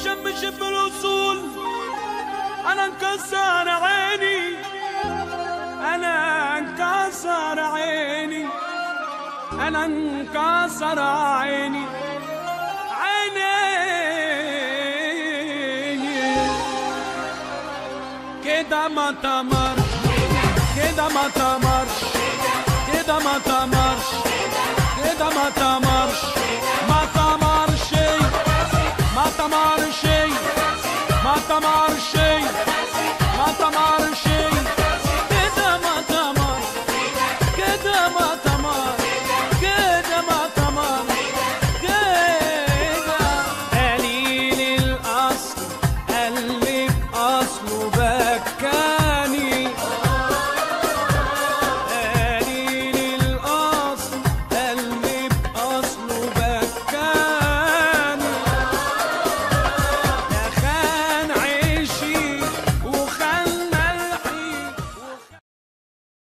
شمش بالوصول انا انكسر عيني، انا انكسر عيني، انا انكسر عيني، كده ما تمرش، كده ما تمرش، كده ما تمرش، كده ما تمرش.